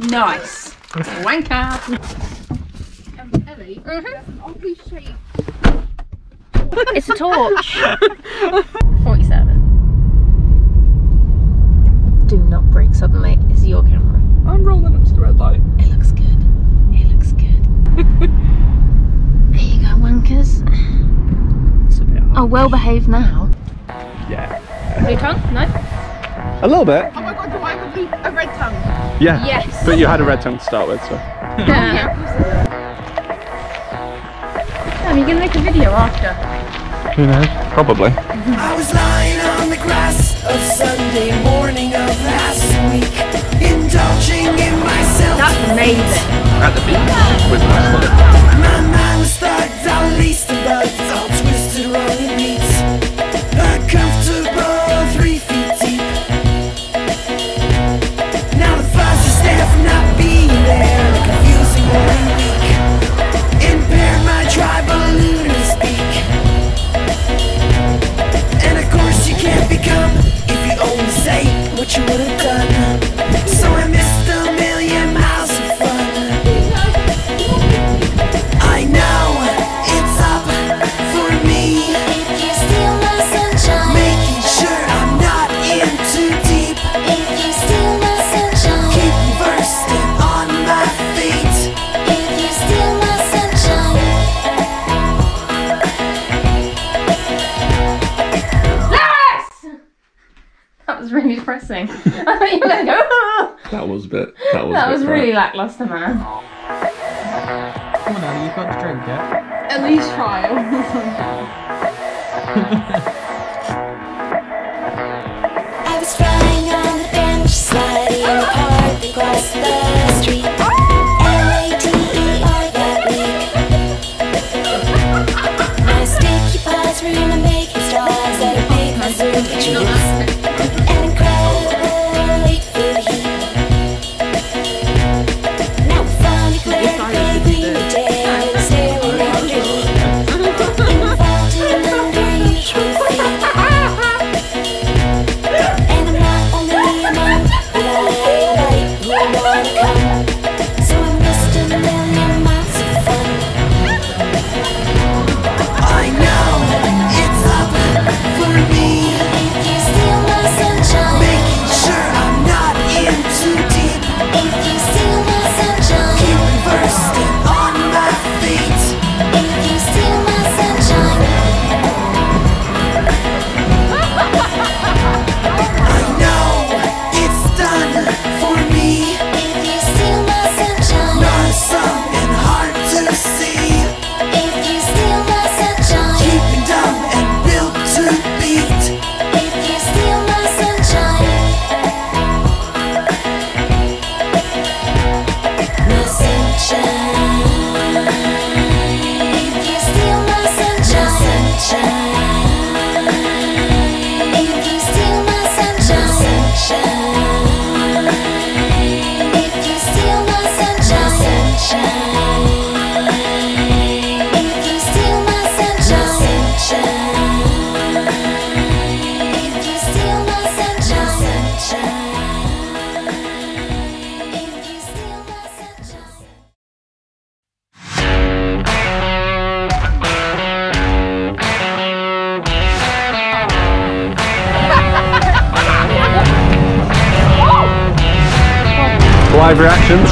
Nice. Wanker. Ellie, that's an oddly shaped. It's a torch. 47. Do not break suddenly. It's your camera. I'm rolling up to the red light. It looks good. It looks good. There you go, wankers. It's a bit hard. Oh, well behaved now. Yeah. Blue tongue? No? A little bit. Oh my god, do I have a red tongue? Yeah. Yes. But you had a red tongue to start with, so. Yeah. Are you going to make a video after? Who knows? Probably. I was lying on the grass of Sunday morning of last week, indulging in myself. That's amazing. At the beach with my slip. My mind was thugged, all laced and bugged, all twisted wrong and neat. A comfortable 3 feet deep. Now the fuzz is there from not being there, a confusing morning week. Impaired my dry balloon to speak. And of course you can't become if you only say what you would have done. So I missed a million miles of fun. I know it's up for me. If you steal my sunshine, Making sure I'm not in too deep. if you steal my sunshine, Keep bursting on my feet. if you steal my sunshine, That was really depressing. I thought you were going to go, "Ah." That was a bit. That was really lackluster, man. Come on, Ellie, you've got to drink, yeah? At least trial. I was flying on the bench, sliding apart across the street. Later that week, my sticky paws were gonna make straws out of big mushroom trees. An incredible late food heat. Now we finally cleared the green day and staring underneath. Involved under usual feet. And I'm not only a monk, but I invite who wanna come. So I missed a million miles of fun. I know it's up for me. If you steal my sunshine, Making sure I'm not in too deep. if you steal my sunshine, Keep bursting on my feet. if you steal my sunshine, I know it's done for me. if you steal my sunshine, Noisome and hard to see. if you steal my sunshine, Keeping dumb and built to beat. if you steal my sunshine, my sunshine, if you steal my sunshine, if you steal my sunshine, if you steal my sunshine, if you steal my sunshine, if you steal my sunshine, if you steal my sunshine. Live reactions.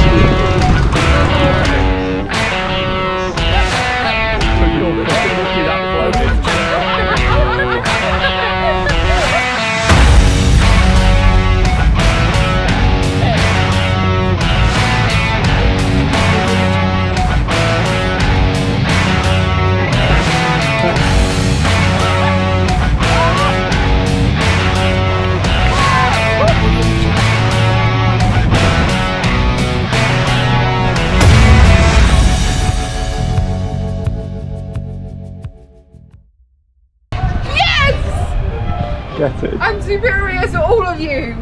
Get it. I'm superior to all of you.